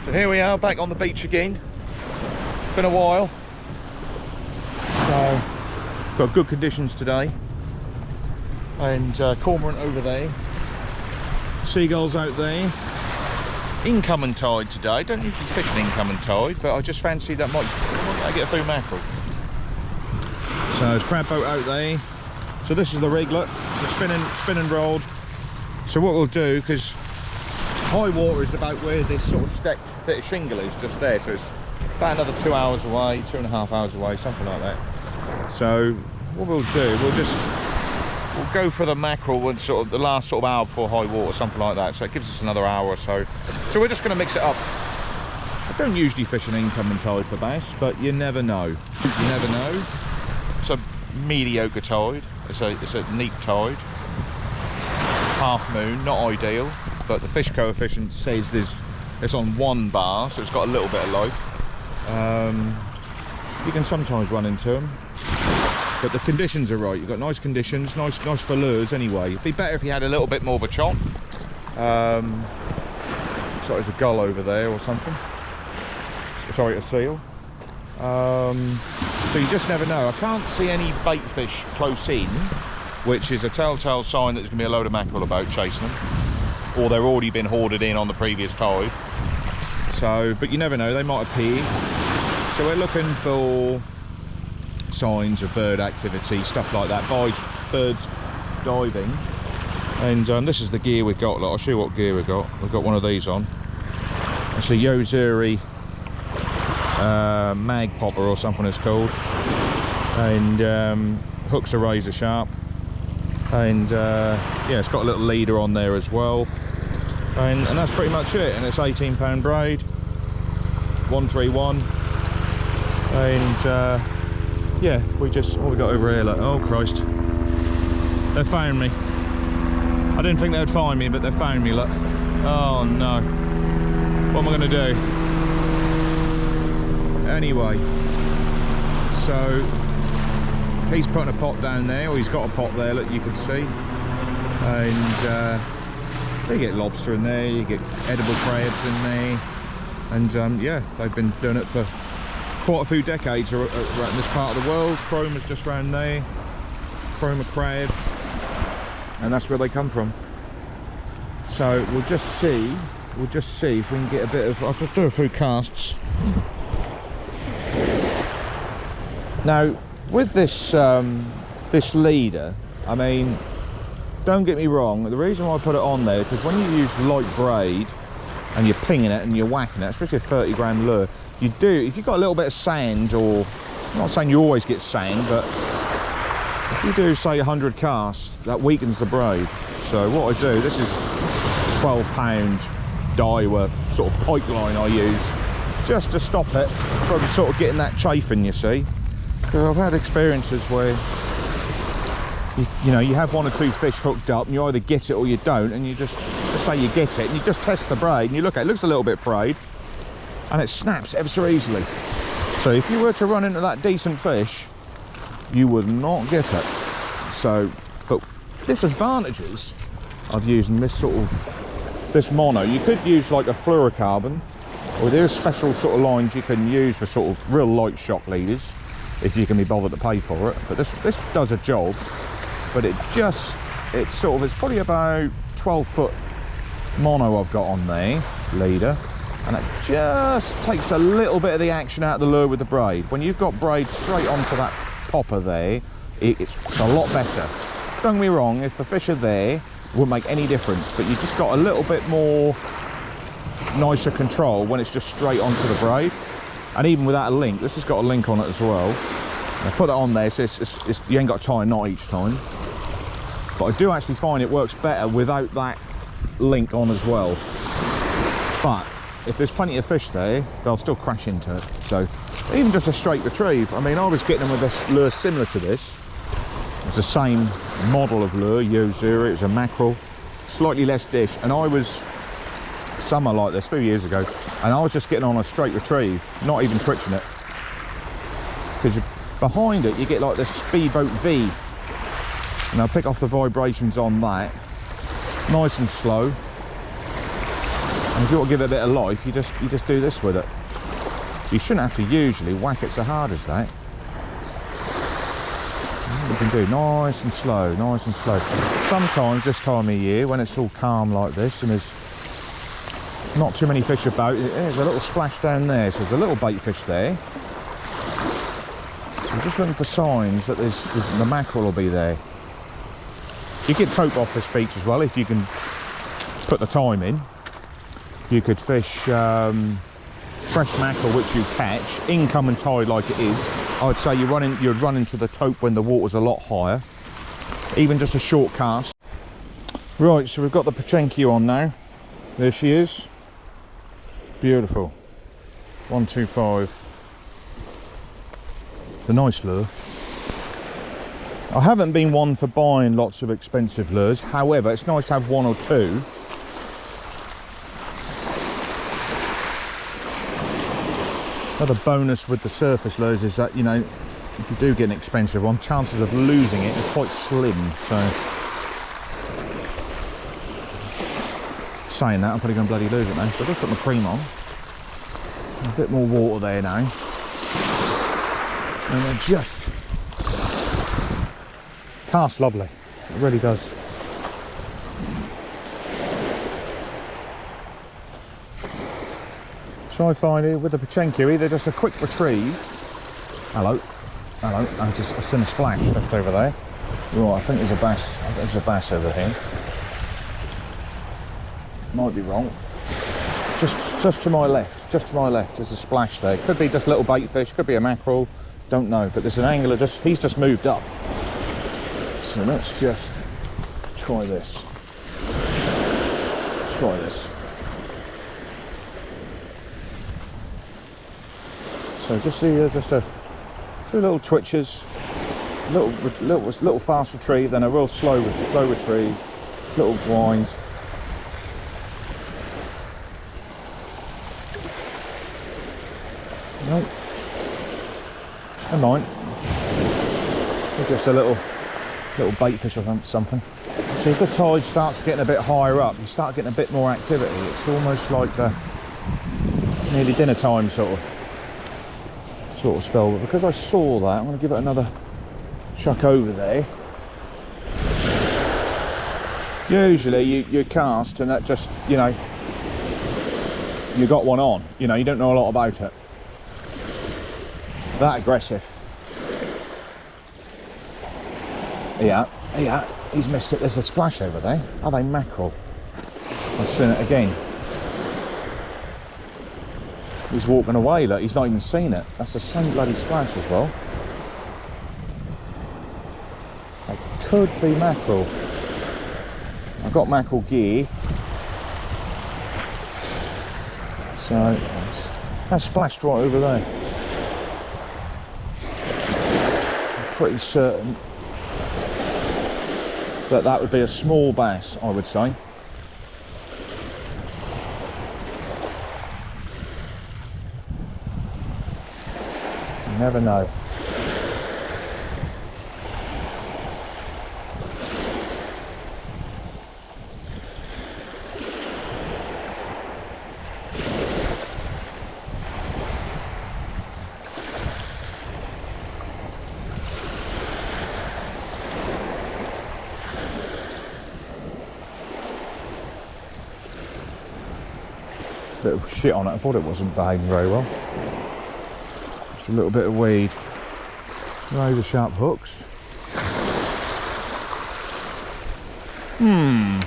So here we are, back on the beach again. Been a while. So, got good conditions today. And cormorant over there. Seagulls out there. Incoming tide today. Don't usually fish an incoming tide, but I just fancy that might get a few mackerel. So there's crab boat out there. So this is the riglet. It's a spinning rod. So what we'll do, because high water is about where this sort of stacked bit of shingle is, just there. So it's about another 2 hours away, 2.5 hours away, something like that. So what we'll do, we'll go for the mackerel when sort of the last sort of hour before high water, something like that. So it gives us another hour or so. So we're just going to mix it up. I don't usually fish an incoming tide for bass, but you never know. You never know. It's a mediocre tide. It's a neap tide. Half moon, not ideal, but the fish coefficient says it's on 1 bar, so it's got a little bit of life. You can sometimes run into them, but the conditions are right. You've got nice conditions, nice for lures anyway. It'd be better if you had a little bit more of a chop. So there's a gull over there or something. Sorry, a seal. So you just never know. I can't see any bait fish close in, which is a telltale sign that there's going to be a load of mackerel about chasing them, or they're already been hoarded in on the previous tide. So, but you never know, they might appear. So we're looking for signs of bird activity, stuff like that, birds diving. And this is the gear we've got. Look, I'll show you what gear we've got. We've got one of these on. It's a Yozuri mag popper or something it's called, and hooks are razor sharp, and yeah, it's got a little leader on there as well, and that's pretty much it. And it's 18-pound braid, 131, and yeah, what we got over here, like, oh Christ, they found me. I didn't think they'd find me, but they found me. Look, oh no, what am I going to do? Anyway, so he's putting a pot down there, or he's got a pot there, look, you can see. And you get lobster in there, you get edible crabs in there, and yeah, they've been doing it for quite a few decades around this part of the world. Chroma's just round there, chroma crab, and that's where they come from. So we'll just see if we can get a bit of, I'll just do a few casts. Now with this this leader, I mean, don't get me wrong, the reason why I put it on there, because when you use light braid and you're pinging it and you're whacking it, especially a 30-gram lure, you do, if you've got a little bit of sand, or I'm not saying you always get sand, but if you do say 100 casts, that weakens the braid. So what I do, this is 12-pound Daiwa sort of pike line I use, just to stop it from sort of getting that chafing, you see. Because I've had experiences where you know, you have 1 or 2 fish hooked up and you either get it or you don't, and you just say you get it and you just test the braid and you look at it, looks a little bit frayed and it snaps ever so easily. So if you were to run into that decent fish, you would not get it. So, but disadvantages of using this sort of this mono, you could use like a fluorocarbon, or there's special sort of lines you can use for sort of real light shock leaders, if you can be bothered to pay for it. But this does a job, but it's probably about 12-foot mono I've got on there, leader, and it just takes a little bit of the action out of the lure with the braid. When you've got braid straight onto that popper there, it's a lot better. Don't get me wrong, if the fish are there, it wouldn't make any difference, but you've just got a little bit more nicer control when it's just straight onto the braid. And even without a link, this has got a link on it as well. I put that on there, so you ain't got to tie a knot each time. But I do actually find it works better without that link on as well. But if there's plenty of fish there, they'll still crash into it. So even just a straight retrieve, I mean, I was getting them with a lure similar to this. It's the same model of lure, Yozuri, it was a mackerel, slightly less dish, and I was summer like this a few years ago, and I was just getting on a straight retrieve, not even twitching it, because behind it you get like this speedboat V, and I'll pick off the vibrations on that nice and slow, And if you want to give it a bit of life, you just do this with it. You shouldn't have to usually whack it so hard as that. You can do nice and slow, nice and slow. Sometimes this time of year, when it's all calm like this and there's not too many fish about, there's a little splash down there, so there's a little bait fish there. So I'm just looking for signs that the mackerel will be there. You could tope off this beach as well if you can put the time in. You could fish fresh mackerel which you catch, incoming tide like it is. I'd say you'd run into the tope when the water's a lot higher. Even just a short cast. Right, so we've got the Pachenko on now. There she is. Beautiful. 125. It's a nice lure. I haven't been one for buying lots of expensive lures, however it's nice to have one or two. Another bonus with the surface lures is that, you know, if you do get an expensive one, chances of losing it are quite slim. So saying that, I'm probably going to bloody lose it now. So I'll just put my cream on. A bit more water there now. And then just casts lovely. It really does. So I find it with the Pachenko, either just a quick retrieve. Hello. Hello. I've seen a splash just over there. Right, I think there's a bass. I think there's a bass over here. Might be wrong. Just to my left. Just to my left. There's a splash there. Could be just a little bait fish. Could be a mackerel. Don't know. But there's an angler. He's just moved up. So let's just try this. Try this. So just a few little twitches, little fast retrieve, then a real slow retrieve, little wind. Nope. Never mind. Just a little bait fish or something. So if the tide starts getting a bit higher up, you start getting a bit more activity. It's almost like the nearly dinner time sort of spell. But because I saw that, I'm going to give it another chuck over there. Usually you cast and that just, you know, you got one on. You know, you don't know a lot about it. That aggressive. Yeah, he's missed it. There's a splash over there. Are they mackerel? I've seen it again. He's walking away, look, he's not even seen it. That's the same bloody splash as well. It could be mackerel. I've got mackerel gear. So, that's splashed right over there. I'm pretty certain that would be a small bass, I would say. You never know. Bit of shit on it. I thought it wasn't behaving very well. Just a little bit of weed. Razor sharp hooks. And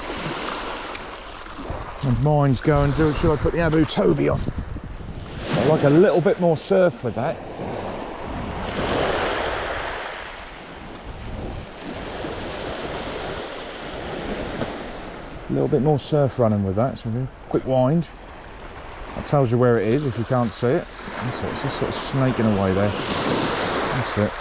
mine's going, should I put the Abu Toby on? I like a little bit more surf with that. A little bit more surf running with that, so quick wind. That tells you where it is if you can't see it. That's it, it's just sort of snaking away there. That's it.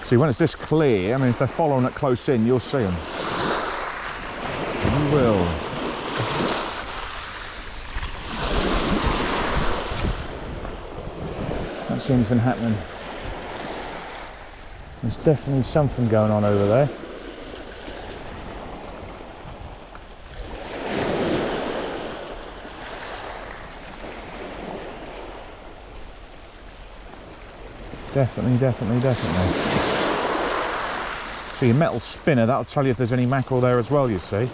See, when it's this clear, I mean, if they're following it close in, you'll see them. You will. see anything happening. There's definitely something going on over there. Definitely. See a metal spinner, that'll tell you if there's any mackerel there as well, you see.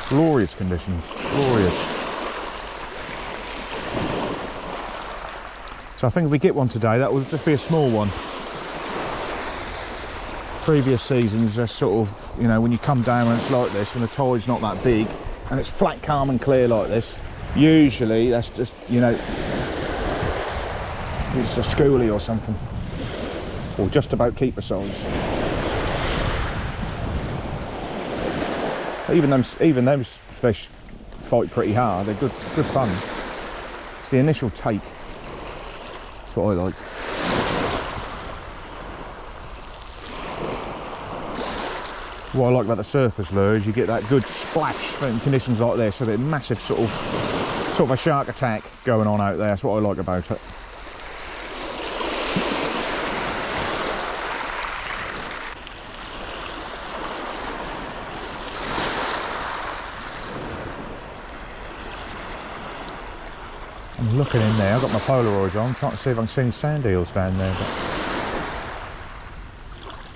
Glorious conditions, glorious. So I think if we get one today, that will just be a small one. Previous seasons, just sort of, you know, when you come down and it's like this, when the tide's not that big, and it's flat, calm and clear like this, usually that's just, you know, it's a schoolie or something, or just about keeper size. Even those fish fight pretty hard. They're good fun. It's the initial take. That's what I like. What I like about the surface lure is you get that good splash in conditions like this, so that massive sort of a shark attack going on out there. That's what I like about it. I'm looking in there. I've got my Polaroids on, trying to see if I can see any sand eels down there, but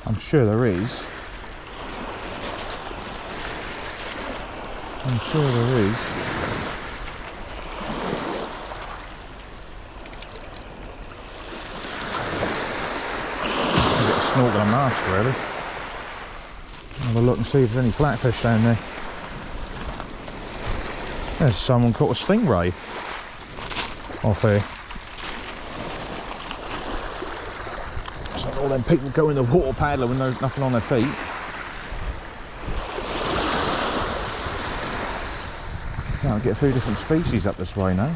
I'm sure there is. I'm sure there is. A bit of snorkel and mask, really. Have a look and see if there's any flatfish down there. There's someone caught a stingray off here. It's like all them people go in the water paddler with nothing on their feet. I'll get a few different species up this way now.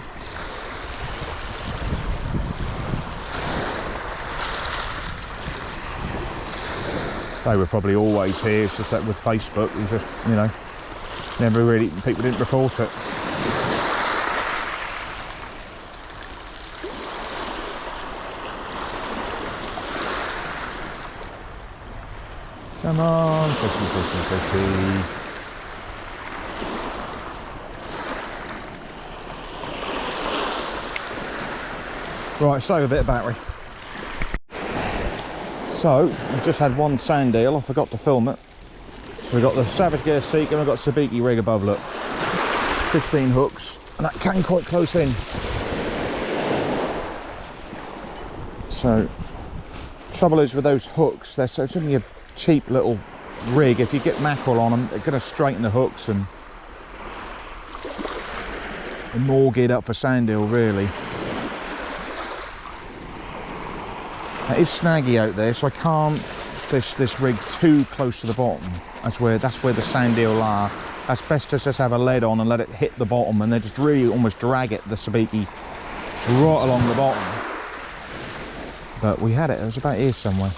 They were probably always here. It's just that with Facebook, you just, you know, never really, people didn't report it. Come on, fishy. Right, save a bit of battery. So, I've just had one sand eel, I forgot to film it. So we've got the Savage Gear Seek and we've got sabiki rig above, look. 16 hooks, and that came quite close in. So, trouble is with those hooks, it's only a cheap little rig. If you get mackerel on them, they're going to straighten the hooks and more geared up for sand eel, really. It is snaggy out there, so I can't fish this rig too close to the bottom. That's where the sand eel are. That's best to just have a lead on and let it hit the bottom, and then just really almost drag it, the sabiki, right along the bottom. But we had it was about here somewhere.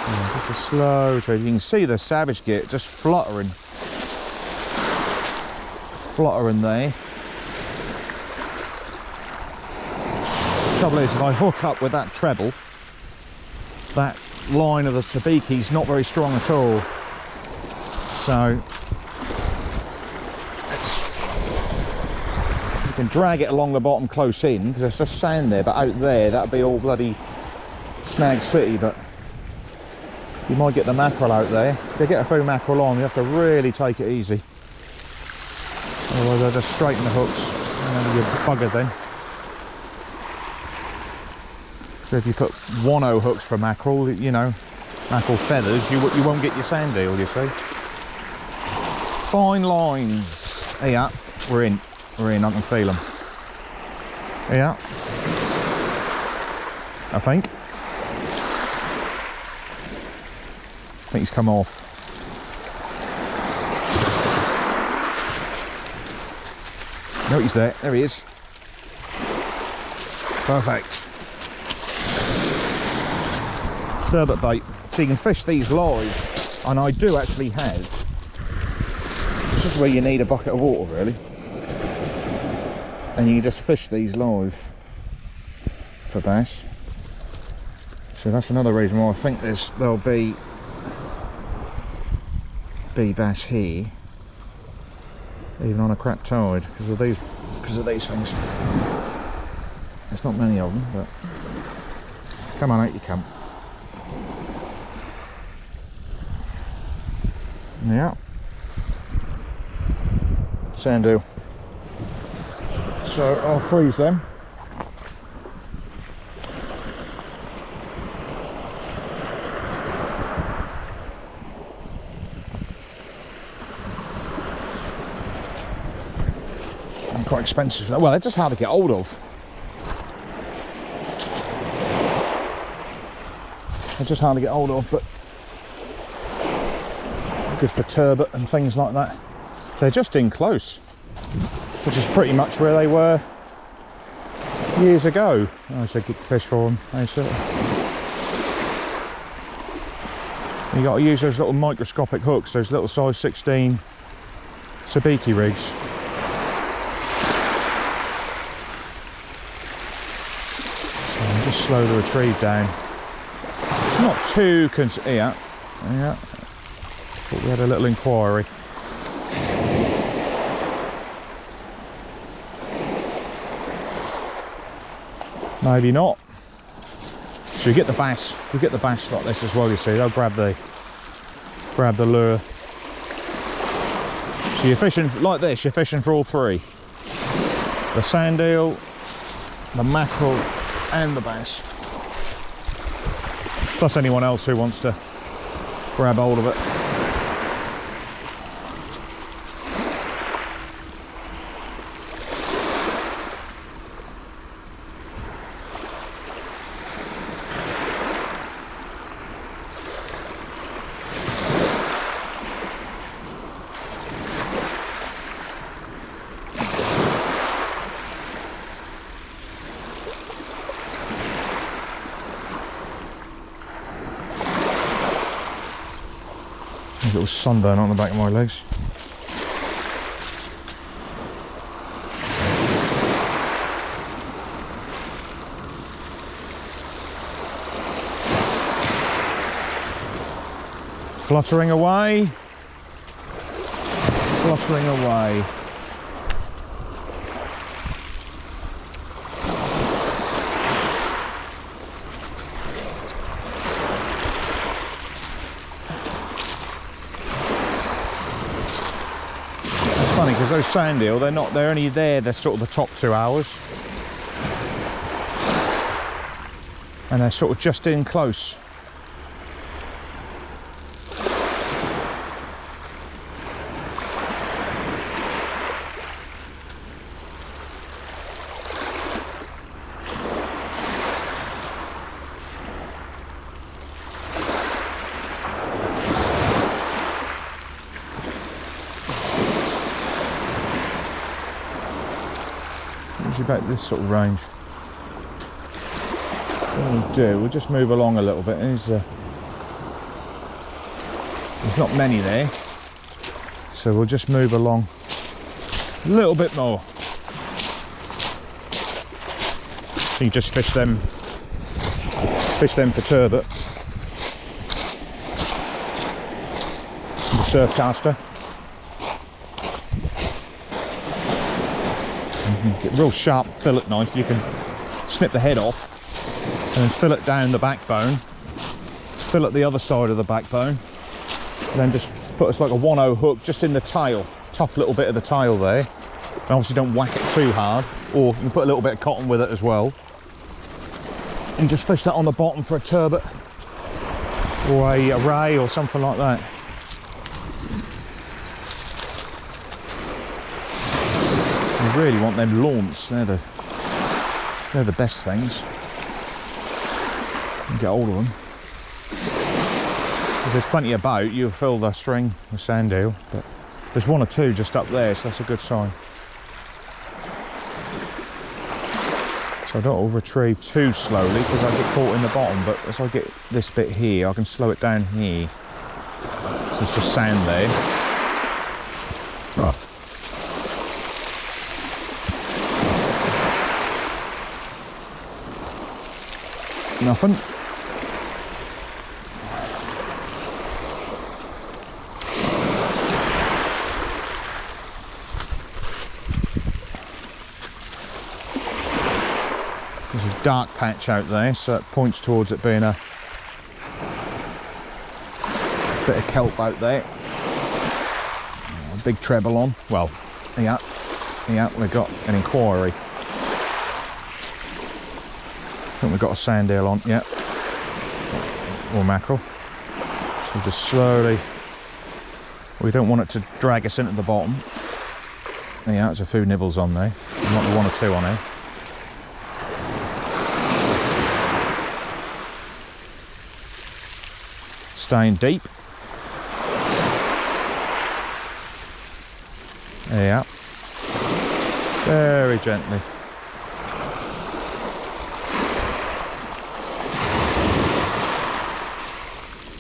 Yeah, just a slow trade. You can see the Savage Gear just fluttering there. Trouble is, if I hook up with that treble, that line of the sabiki is not very strong at all. So you can drag it along the bottom close in because there's just sand there, but out there that'd be all bloody Snag City. But you might get the mackerel out there. If you get a few mackerel on, you have to really take it easy. Otherwise they'll just straighten the hooks and then you're buggered then. So if you put 1/0 hooks for mackerel, you know, mackerel feathers, you won't get your sand eel, you see. Fine lines. Yeah, we're in, I can feel them. Yeah, I think he's come off. No, he's there he is. Perfect. Turbot bait, So you can fish these live, and I do actually have. This is where you need a bucket of water really, and you can just fish these live for bass. So that's another reason why I think there'll be bass here, even on a crap tide, because of these things. There's not many of them, but come on, out you come. Yeah, Sandeel. So I'll freeze them. And quite expensive. Well, they're just hard to get hold of. They're just hard to get hold of, but good for turbot and things like that. They're just in close, which is pretty much where they were years ago. I said good fish for them. You got to use those little microscopic hooks, those little size 16 sabiki rigs. So just slow the retrieve down. It's not too yeah. But we had a little inquiry. Maybe not. So you get the bass. You get the bass like this as well. You see, they'll grab the lure. So you're fishing like this. You're fishing for all three: the sand-eel, the mackerel, and the bass. Plus anyone else who wants to grab hold of it. A little sunburn on the back of my legs. Fluttering away. Fluttering away. Funny because those sand-eel, they're only there, they're sort of the top 2 hours, and they're sort of just in close. About this sort of range. What we'll just move along a little bit. There's not many there, so we'll just move along a little bit more. So you just fish them for turbot. The surf caster. Get a real sharp fillet knife, you can snip the head off and then fillet down the backbone, fillet the other side of the backbone, and then just put us like a 1/0 hook just in the tail, tough little bit of the tail there, and obviously don't whack it too hard, or you can put a little bit of cotton with it as well, and just fish that on the bottom for a turbot or a ray or something like that. Really want them launts, they're the best things. You can get hold of them. If there's plenty about, you'll fill the string with sand-eel, but there's 1 or 2 just up there, so that's a good sign. So I don't retrieve too slowly because I get caught in the bottom, but as I get this bit here, I can slow it down here. So it's just sand there. Oh. Nothing. There's a dark patch out there, so it points towards it being a bit of kelp out there. A big treble on. Well, yeah, we've got an inquiry. I think we've got a sand-eel on, yeah. Or mackerel. So just slowly, we don't want it to drag us into the bottom. Yeah, there's a few nibbles on there. Not the one or two on there. Staying deep. Yeah. Very gently.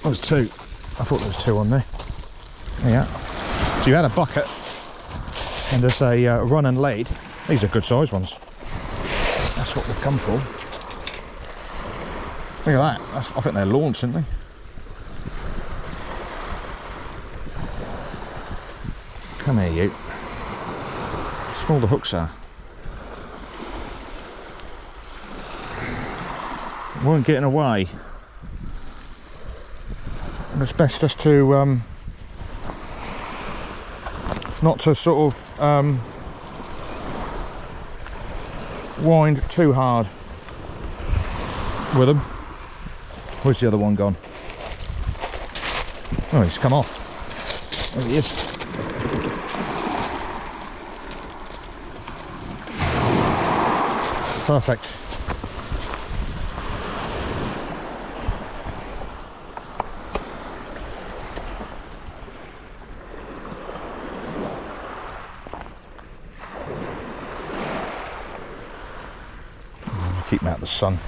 That was two. I thought there was two on there. Yeah. So you had a bucket and there's a run and lead. These are good sized ones. That's what they've come for. Look at that. I think they're launched, aren't they? Come here, you. Small the hooks are. Weren't getting away. And it's best just to not to sort of wind too hard with them. Where's the other one gone? Oh, he's come off. There he is. Perfect. Keep them out of the sun.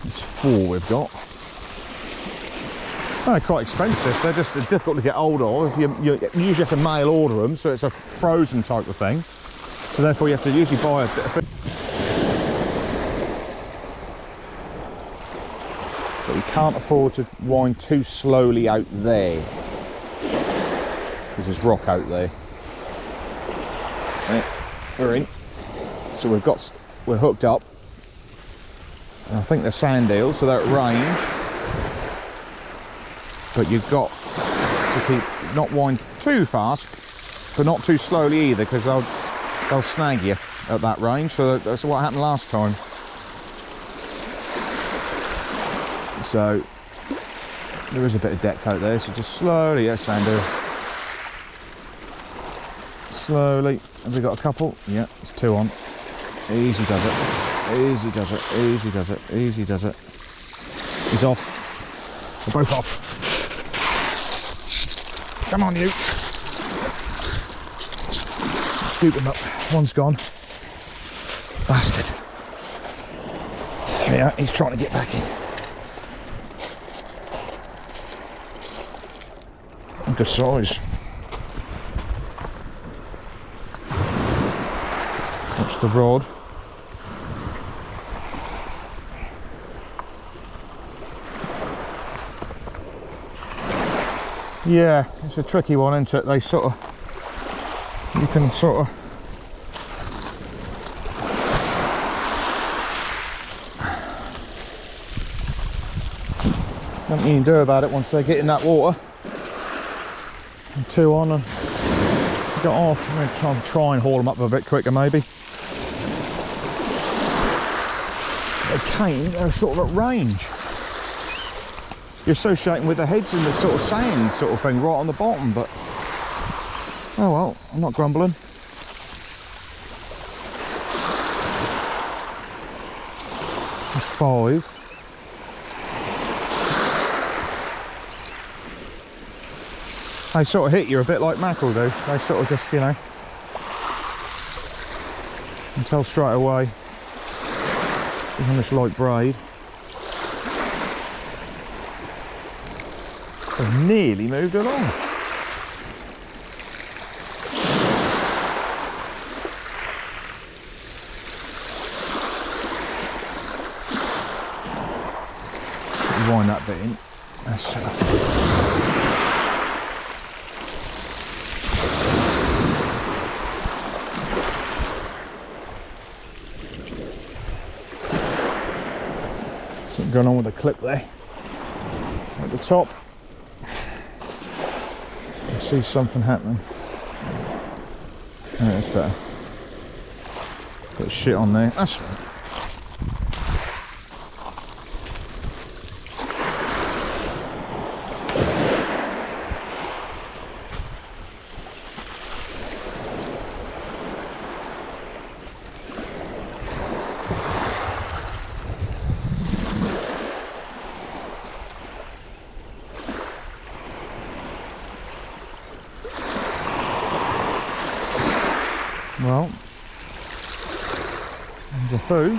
It's 4 we've got. They're quite expensive. They're just difficult to get hold of. You usually have to mail order them, so it's a frozen type of thing. So therefore, you have to usually buy a bit of. But we can't afford to wind too slowly out there. Because there's rock out there. Right, we're in. So we're hooked up. And I think they're sand eels, so they're at range. But you've got to keep not wind too fast, but not too slowly either, because they'll snag you at that range. So that's what happened last time. So there is a bit of depth out there, so just slowly, yes, Sandeel. Slowly. Have we got a couple? Yeah, there's 2 on. Easy does it. Easy does it. Easy does it. Easy does it. He's off. They're both off. Come on, you. Scoop him up. One's gone. Bastard. Yeah, he's trying to get back in. Good size. That's the rod. Yeah, it's a tricky one, isn't it? They sort of, you can sort of, nothing you can do about it once they get in that water. And 2 on and got off. I'm going to try and haul them up a bit quicker maybe. They're sort of at range. You're associating with the heads and the sort of sand sort of thing right on the bottom, but oh well, I'm not grumbling. That's 5. They sort of hit you a bit like mackerel do. They sort of just, you know, you can tell straight away on this light braid. They've nearly moved along. Wind that bit in. That's something going on with the clip there at the top. I see something happening. Oh, that's better. Got shit on there. That's fine. Well, there's a few.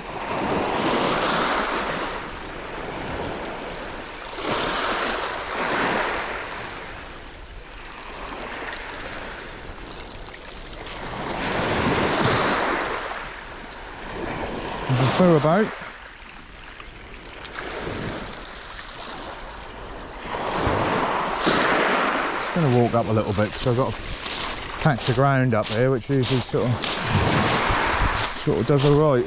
There's a few about. I'm going to walk up a little bit because I've got a patch of ground up here which usually sort of does alright.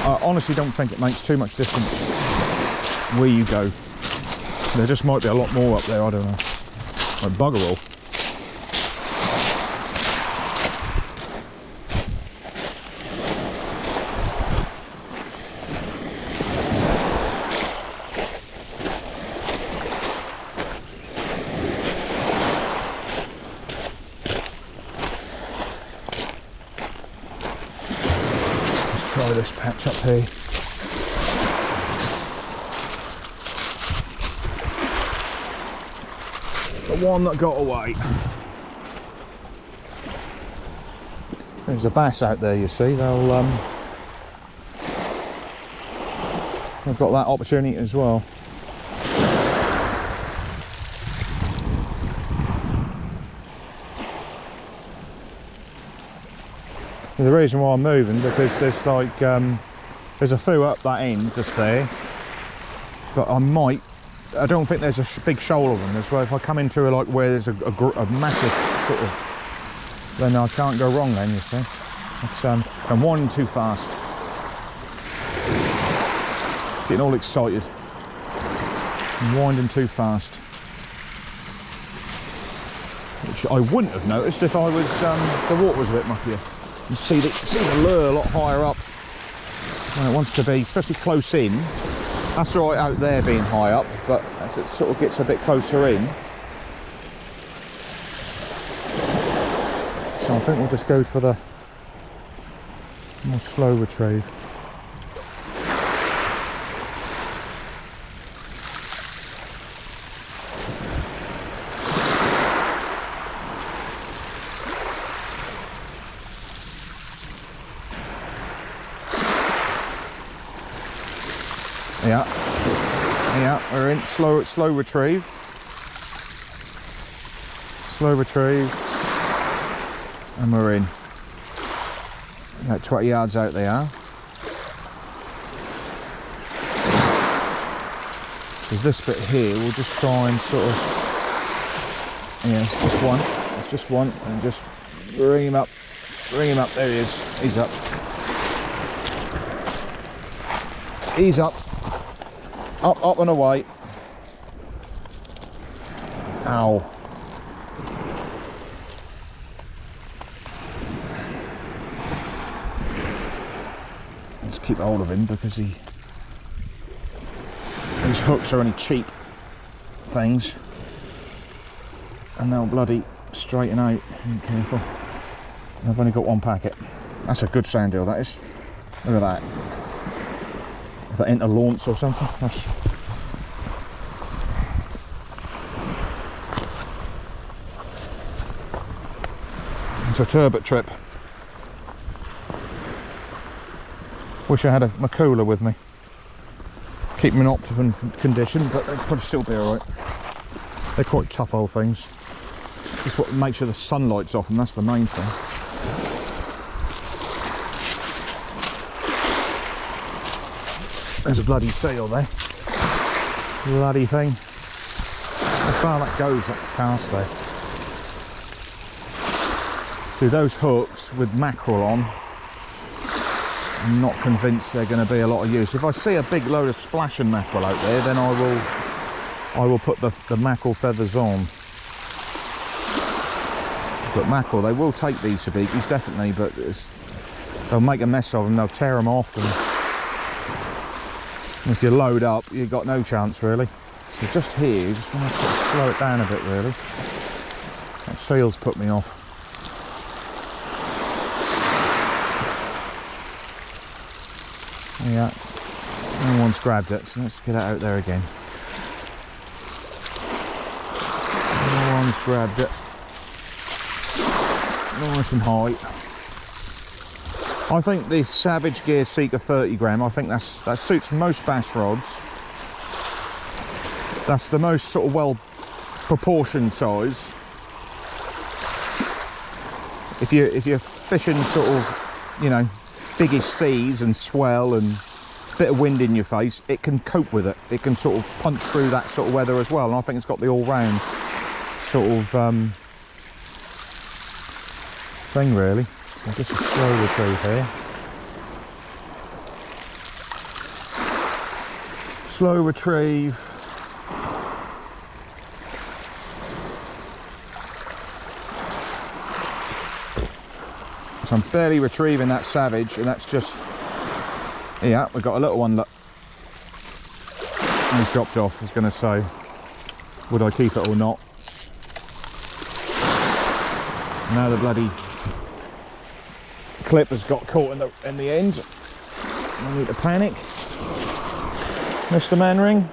I honestly don't think it makes too much difference where you go. There just might be a lot more up there, I don't know. Like bugger all. Try this patch up here. The one that got away. There's a bass out there, you see. They've got that opportunity as well. The reason why I'm moving because there's like there's a few up that end just there, but I don't think there's a big shoal of them as well. If I come into like where there's a massive sort of, then I can't go wrong then, you see. It's, I'm winding too fast, getting all excited. I'm winding too fast, which I wouldn't have noticed if I was the water was a bit muckier. You see the lure a lot higher up when it wants to be, especially close in. That's right out there being high up, but as it sort of gets a bit closer in, so I think we'll just go for the more slow retrieve. Yeah, we're in slow retrieve. Slow retrieve, and we're in. About 20 yards out they are. So this bit here, we'll just try and sort of, yeah, it's just one, and just bring him up, there he is, he's up. He's up. Up and away. Ow. Let's keep hold of him because these hooks are only cheap things and they'll bloody straighten out. Be careful. I've only got one packet. That's a good sand-eel, that is. Look at that. If that ain't a launce or something, It's a turbot trip. Wish I had my cooler with me. Keep them in optimum condition, but they'd probably still be alright. They're quite tough old things. Just what makes sure the sunlight's off, and that's the main thing. There's a bloody seal there. Bloody thing. How far that goes, that cast there. See, those hooks with mackerel on, I'm not convinced they're going to be a lot of use. If I see a big load of splashing mackerel out there, then I will put the mackerel feathers on. But mackerel, they will take these sabkis, definitely, but they'll make a mess of them, they'll tear them off, and if you load up, you've got no chance really. So just here, you just want to sort of slow it down a bit really. That seal's put me off. Yeah, no one's grabbed it, so let's get it out there again. No one's grabbed it. Nice and high. I think the Savage Gear Seeker 30 gram, I think that suits most bass rods. That's the most sort of well proportioned size. If you're fishing sort of, you know, biggish seas and swell and a bit of wind in your face, it can cope with it. It can sort of punch through that sort of weather as well, and I think it's got the all-round sort of thing really. So just a slow retrieve here. Slow retrieve. So I'm barely retrieving that Savage, and that's just, yeah, we've got a little one, look. And he's dropped off. I was going to say, would I keep it or not? Now the bloody clip has got caught in the end. I need to panic. Mr. Manring.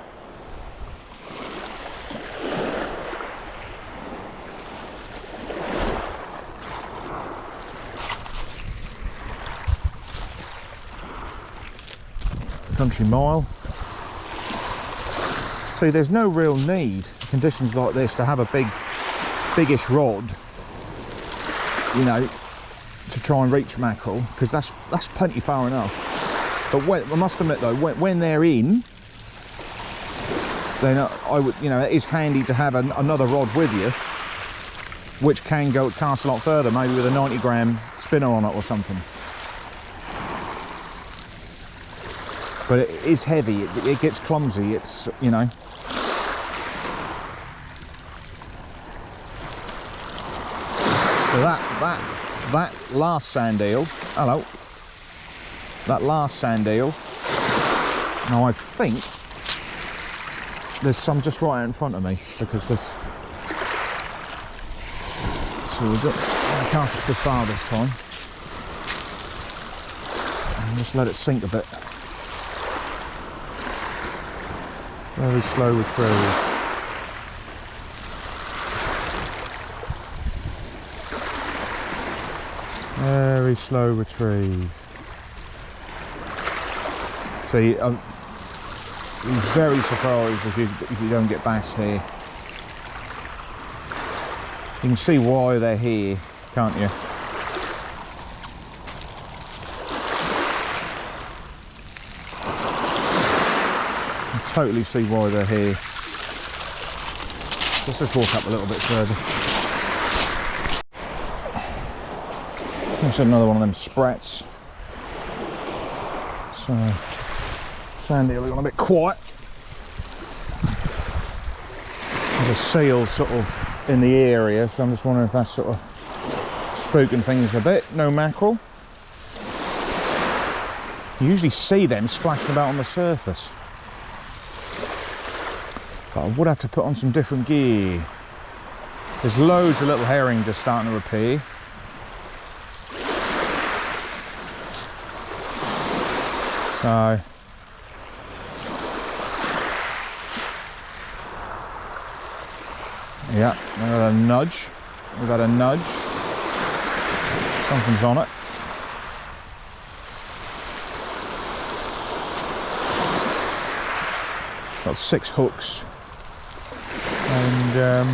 Country mile. See, there's no real need in conditions like this to have a biggish rod, you know, to try and reach mackerel, because that's plenty far enough. But I must admit though, when they're in, then I would, you know, it is handy to have another rod with you, which can cast a lot further, maybe with a 90 gram spinner on it or something. But it is heavy, it gets clumsy, it's, you know. So that last sand eel, hello, that last sand eel, now I think there's some just right out in front of me, because this, so we've got, I cast it so far this time, and just let it sink a bit. Very slow retrieve. Very slow retrieve. See, I'm very surprised if you don't get bass here. You can see why they're here, can't you? Totally see why they're here. Let's just walk up a little bit further. There's another one of them sprats. So, Sandeel, we've gone a bit quiet. There's a seal sort of in the area, so I'm just wondering if that's sort of spooking things a bit. No mackerel. You usually see them splashing about on the surface. But I would have to put on some different gear. There's loads of little herring just starting to appear. So, yeah, we've had a nudge. We've had a nudge. Something's on it. Got 6 hooks. And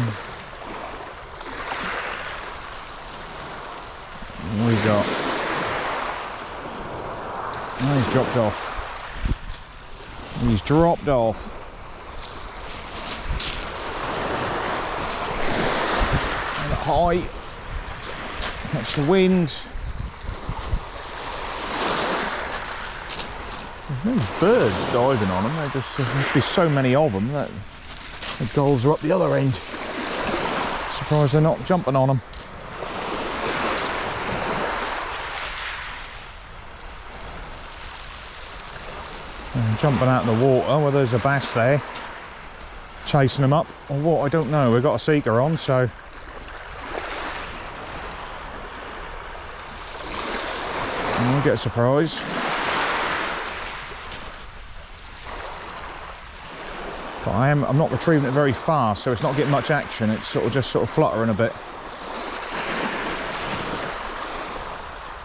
what we got? Oh, he's dropped off. He's dropped off. And high. That's the wind. There's birds diving on them. There must be so many of them that the gulls are up the other end. Surprised they're not jumping on them. And jumping out in the water, well, there's a bass there. Chasing them up, or what, I don't know. We've got a seeker on, so. We'll get a surprise. But I'm not retrieving it very fast, so it's not getting much action. It's just fluttering a bit.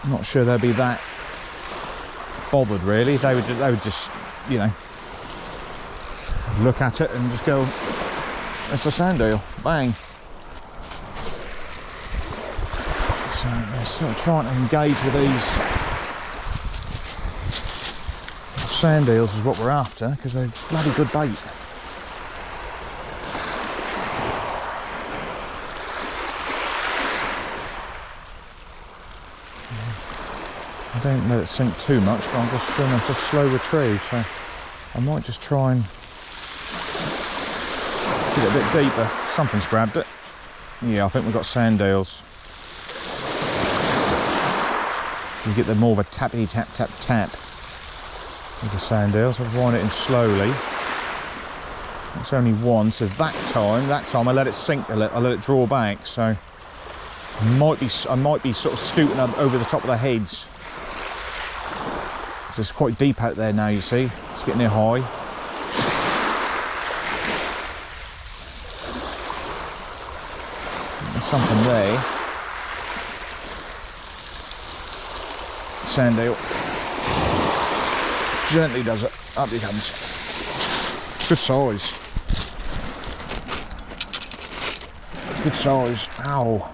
I'm not sure they'd be that bothered really. They would just, you know, look at it and just go, it's a sand-eel, bang. So they're sort of trying to engage with these sand-eels is what we're after, because they're bloody good bait. I don't let it sink too much, but I'm just doing a slow retrieve, so I might just try and get it a bit deeper. Something's grabbed it. Yeah, I think we've got sand-eels. You get the more of a tappy tap tap tap with the sand-eels. I'll wind it in slowly. It's only one, so that time I let it sink a little. I let it draw back, so I might be sort of scooting up over the top of the heads. So it's quite deep out there now, you see. It's getting near high. There's something there. Sand-eel. Gently does it. Up he comes. Good size. Good size. Ow.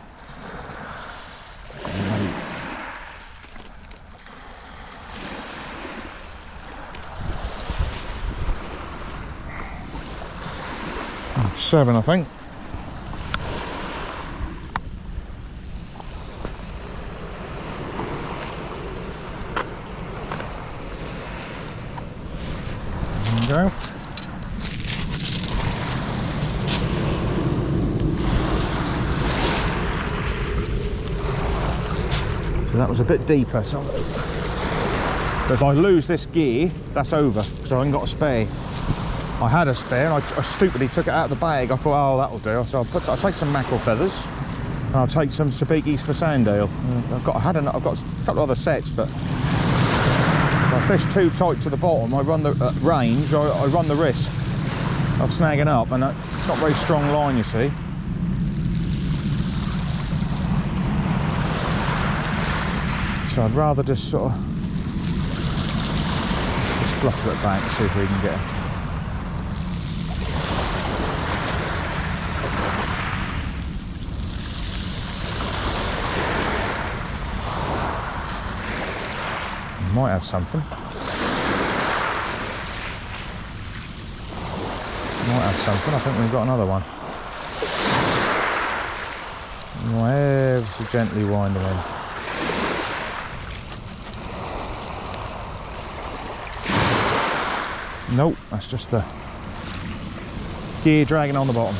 7, I think. There we go. So that was a bit deeper. So if I lose this gear, that's over, because I haven't got a spare. I had a spare and I stupidly took it out of the bag. I thought, oh, that'll do. So I'll take some mackerel feathers and I'll take some sabkis for sand-eel. I've got a couple of other sets, but if I fish too tight to the bottom, I run the range. I run the risk of snagging up, and it's not a very strong line, you see. So I'd rather just sort of flutter it back, see if we can get it. Might have something. Might have something. I think we've got another one. Ever so gently wind them in. Nope, that's just the gear dragging on the bottom.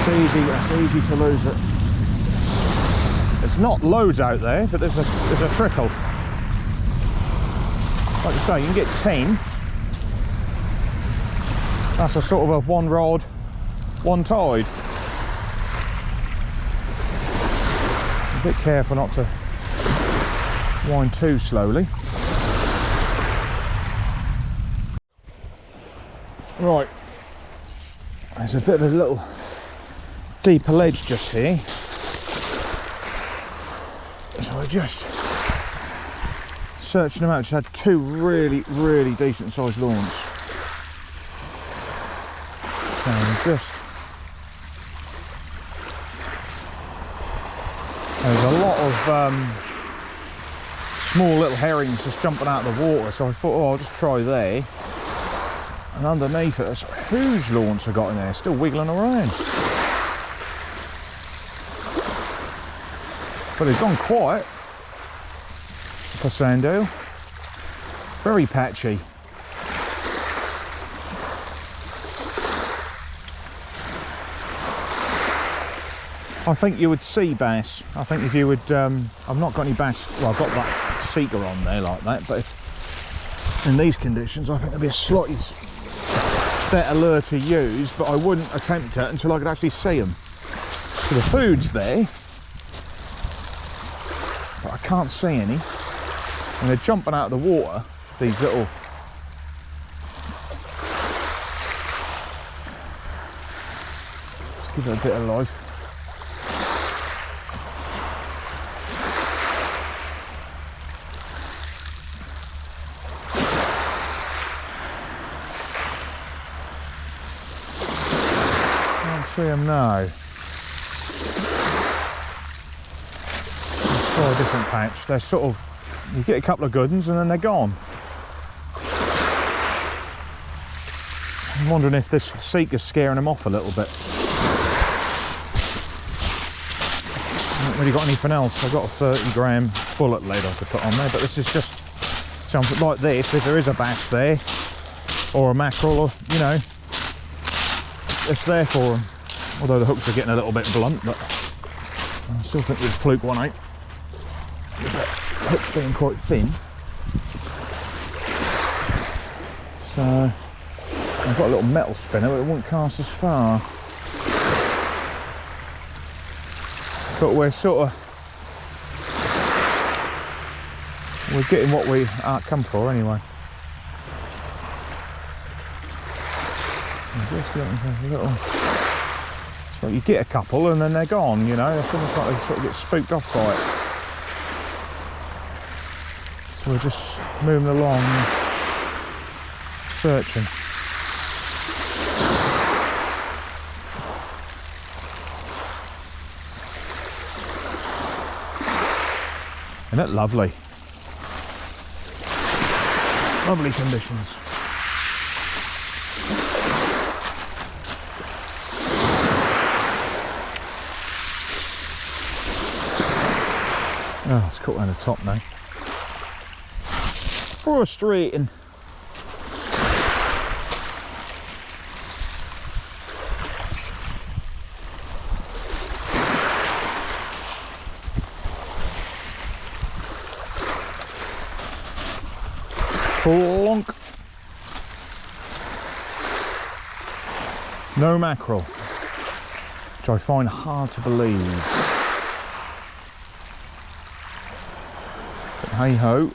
That's easy to lose it. It's not loads out there, but there's a trickle. Like I say, you can get 10. That's a sort of a 1 rod, 1 tide. A bit careful not to wind too slowly. Right, there's a bit of a little deeper ledge just here. we're just searching them out. Just had two really decent sized lawns. So just there's a lot of small little herrings just jumping out of the water, so I thought, oh, I'll just try there. And underneath it, there's huge lawns I got in there, still wiggling around. But they've gone quiet for Sandeel. Very patchy. I think you would see bass. I think if you would, I've not got any bass, well, I've got that seeker on there like that, but if, in these conditions, I think there'd be a slightly better lure to use, but I wouldn't attempt it until I could actually see them. So the food's there, but I can't see any. And they're jumping out of the water, these little give it a bit of life. Can't see them now. Let's try a different patch. They're sort of, you get a couple of good ones and then they're gone. I'm wondering if this seeker's scaring them off a little bit. I haven't really got anything else. I've got a 30-gram bullet lead I could put on there, but this is just something like this. If there is a bass there, or a mackerel, or, you know, it's there for them. Although the hooks are getting a little bit blunt, but I still think we'd fluke one out. The hook's being quite thin. So I've got a little metal spinner, but it won't cast as far. But we're sort of, we're getting what we come for anyway. I'm just looking for a little, so you get a couple and then they're gone, you know. It's almost like they sort of get spooked off by it. So we're just moving along, searching. Isn't it lovely? Lovely conditions. Oh, it's caught around the top now. Frustrating. Plonk. No mackerel, which I find hard to believe. But hey ho,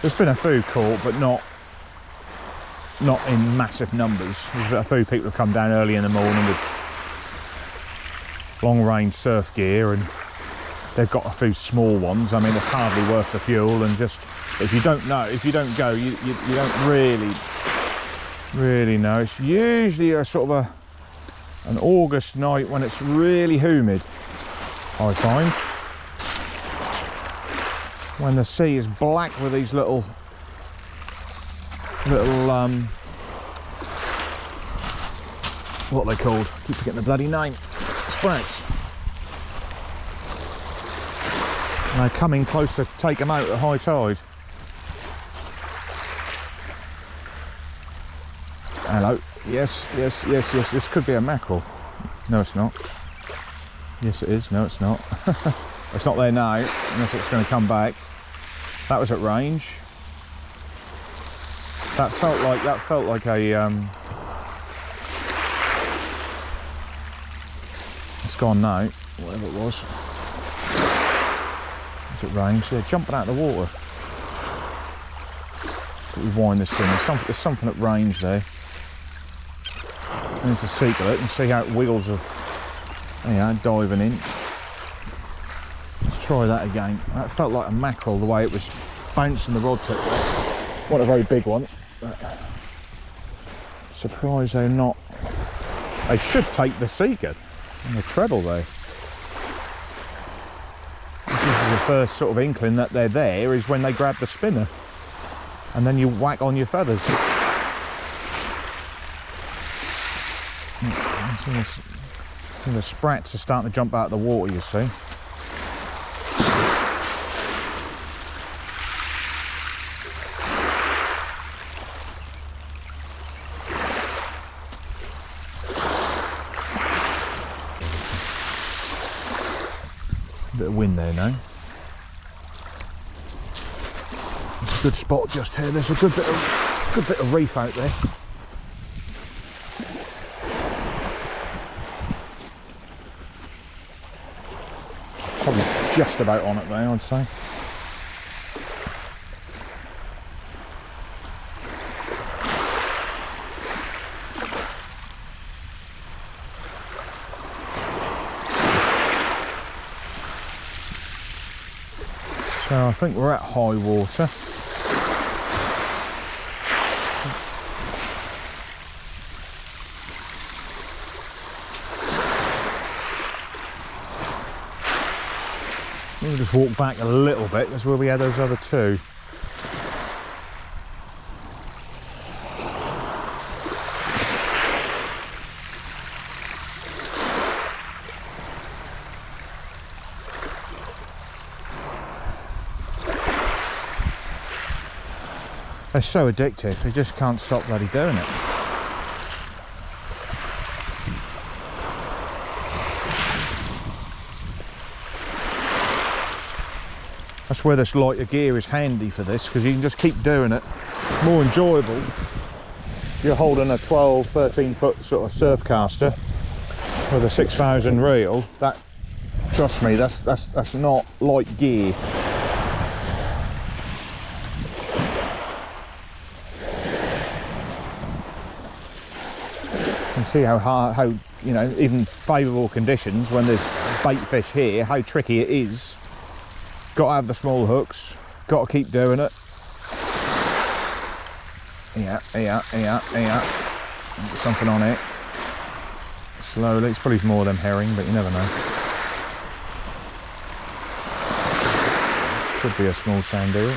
there's been a few caught, but not in massive numbers. There's a few people have come down early in the morning with long range surf gear, and they've got a few small ones. I mean, it's hardly worth the fuel, and just if you don't know, if you don't go, you don't really know. It's usually a sort of an August night when it's really humid, I find, when the sea is black with these little what are they called? I keep forgetting the bloody name. Sprouts. And they're coming close to take them out at high tide. Hello. Yes. This could be a mackerel. No, it's not. Yes, it is. No, it's not. It's not there now, unless it's going to come back. That was at range. That felt like a. It's gone now. Whatever it was. It's at range. They're jumping out of the water. But we wind this thing. There's something at range there. There's a seeker. You can see how it wiggles of, diving in. Let's try that again. That felt like a mackerel the way it was bouncing the rod tip. Not a very big one, but surprised they're not. They should take the seeker and the treble though. This is the first sort of inkling that they're there, is when they grab the spinner and then you whack on your feathers. The sprats are starting to jump out of the water, you see. Bit of wind there now. It's a good spot just here. There's a good bit of reef out there. Probably just about on it there, I'd say. So I think we're at high water. We'll just walk back a little bit. That's where we had those other two. They're so addictive, they just can't stop bloody doing it. That's where this lighter gear is handy for this, because you can just keep doing it. It's more enjoyable. You're holding a 12, 13 foot sort of surf caster with a 6,000 reel. That, trust me, that's not light gear. You can see how you know, even favourable conditions when there's bait fish here, how tricky it is. Got to have the small hooks, got to keep doing it. Yeah. Get something on it. Slowly, it's probably more than herring, but you never know. Could be a small sand-eel.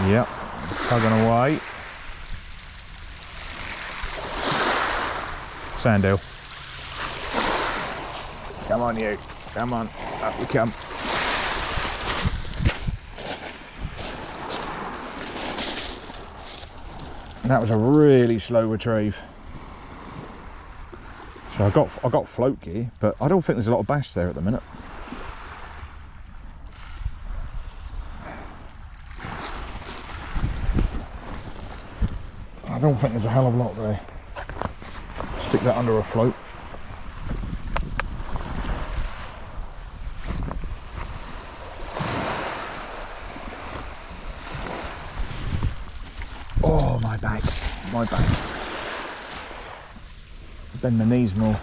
Yep, tugging away. Sand-eel. Come on you, come on, up you come. That was a really slow retrieve. So I got float gear, but I don't think there's a lot of bass there at the minute. I don't think there's a hell of a lot there. Stick that under a float. Oh, my back. Bend my knees more.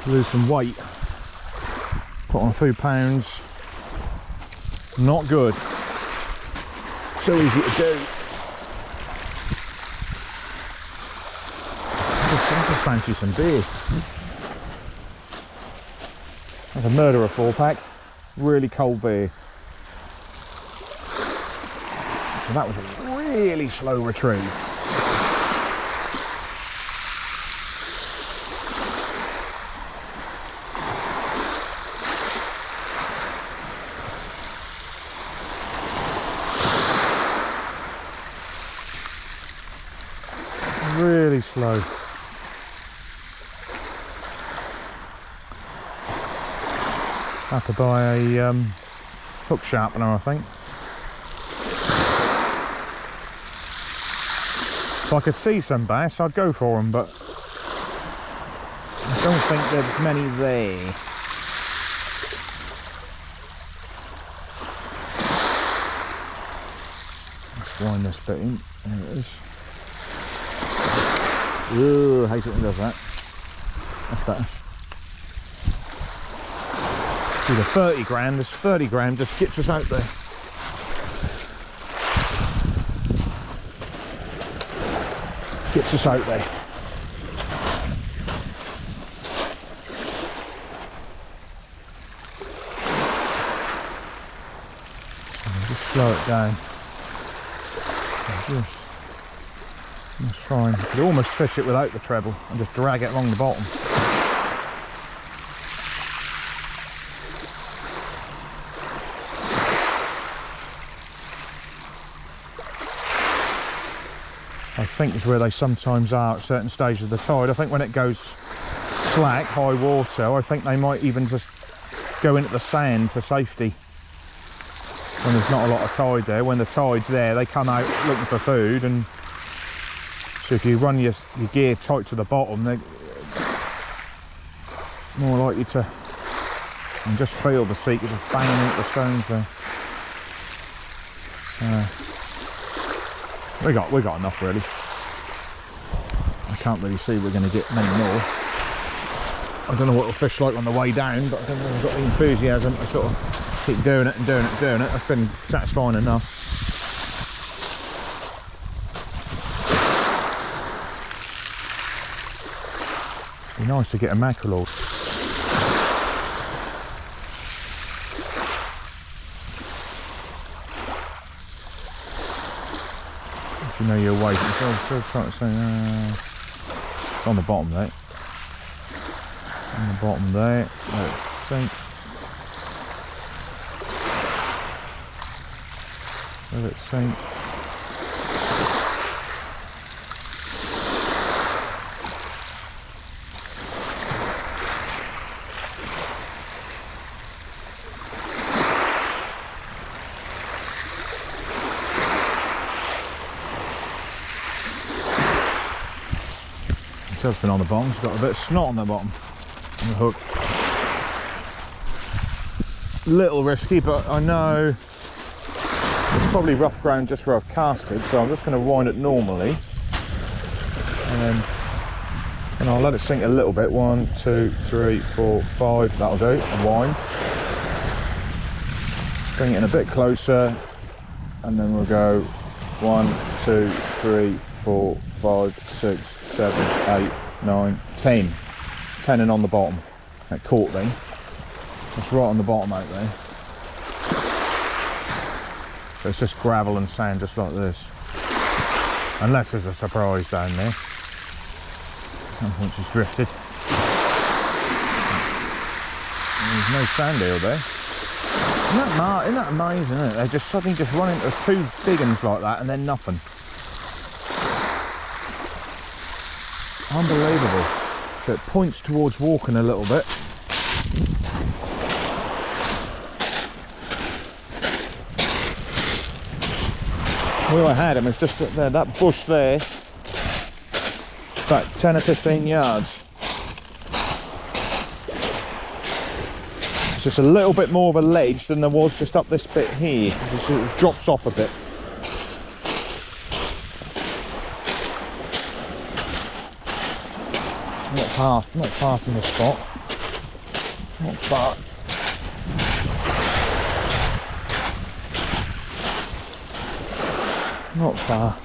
Lose some weight. Put on a few pounds. Not good. So easy to do. I just fancy some beer. That's a murderer 4-pack. Really cold beer. So that was a really slow retrieve. Really slow. Have to buy a hook sharpener, I think. If I could see some bass, I'd go for them, but I don't think there's many there. Let's wind this bit in. There it is. Ooh, I hate it when it does that. That's better. See the 30 gram, this 30 gram just gets us out there. Gets us out there. Just slow it down. Just try and, you could almost fish it without the treble and just drag it along the bottom. I think is where they sometimes are at certain stages of the tide. I think when it goes slack, high water, I think they might even just go into the sand for safety. When there's not a lot of tide there. When the tide's there, they come out looking for food, and so if you run your gear tight to the bottom, they're more likely to, and just feel the seat just banging into the stones there. We got enough really. I can't really see we're going to get many more. I don't know what it'll fish like on the way down, but I don't know if I've got the enthusiasm to sort of keep doing it and doing it and doing it. That's been satisfying enough. It'd be nice to get a mackerel. You know you're waiting, so I'm still trying to say, it's on the bottom there. On the bottom there, let it sink. Let it sink. It's been on the bottom, it's got a bit of snot on the bottom, on the hook. Little risky, but I know it's probably rough ground just where I've casted, so I'm just going to wind it normally. And I'll let it sink a little bit. 1, 2, 3, 4, 5, that'll do, and wind. Bring it in a bit closer, and then we'll go 1, 2, 3, 4, 5, 6, 7, 8, 9, 10. 10 and on the bottom. That caught then. It's right on the bottom out there. So it's just gravel and sand just like this. Unless there's a surprise down there. Once it's drifted. And there's no sand-eel there. Isn't that amazing, isn't it? They just suddenly just run into two big ones like that and then nothing. Unbelievable. So it points towards walking a little bit. Where I had him is just there, that bush there, about 10 or 15 yards. It's just a little bit more of a ledge than there was just up this bit here. It drops off a bit. Not far from the spot. Not far. Not far.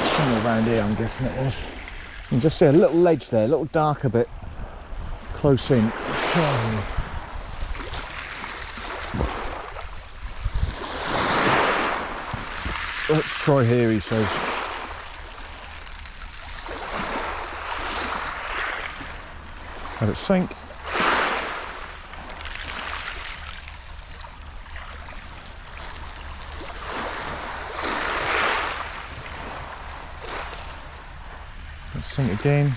Somewhere around here, I'm guessing it was. You can just see a little ledge there, a little darker bit close in. Let's try here, he says. Let it sink. Let's sink again.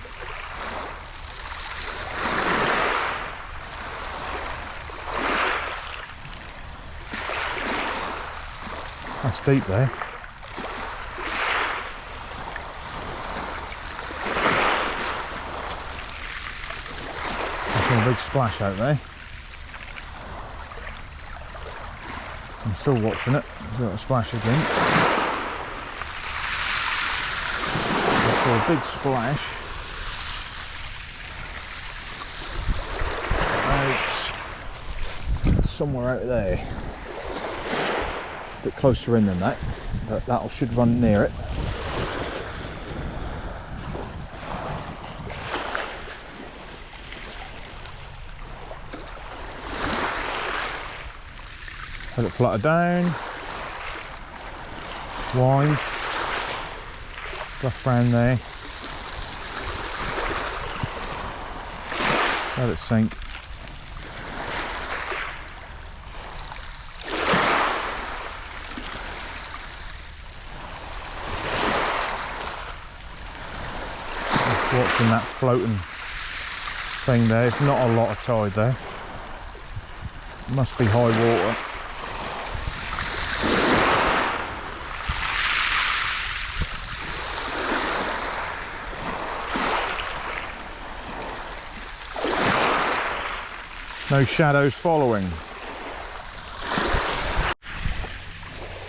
That's deep there. A big splash out there. I'm still watching it. It's got a splash again. for a big splash. Out somewhere out there. A bit closer in than that, but that should run near it. Let it flutter down. Wind. Rough round there. Let it sink. Just watching that floating thing there. It's not a lot of tide there. It must be high water. No shadows following.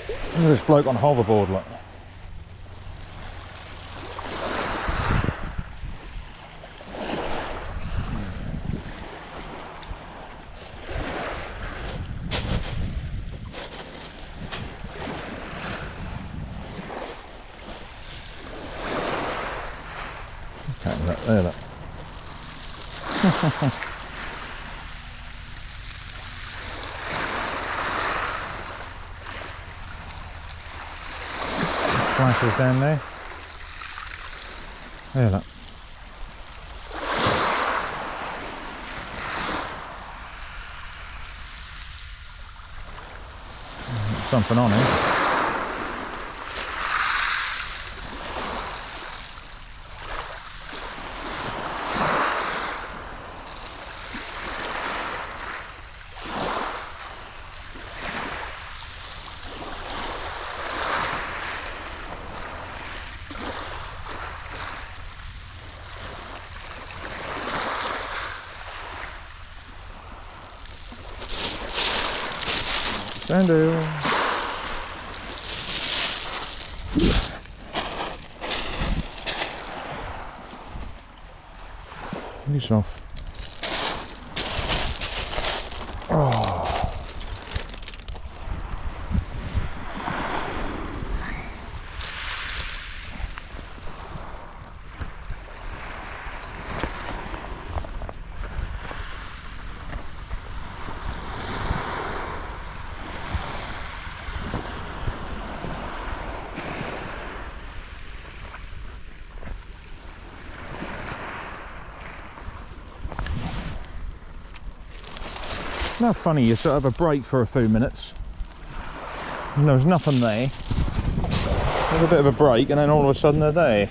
Look at this bloke on hoverboard, look. Okay, look, there, look. Splashes down there. There, look. Something on here. Sandeel. He's off. Oh. Now funny, you sort of have a break for a few minutes and there was nothing there. There's a bit of a break and then all of a sudden they're there.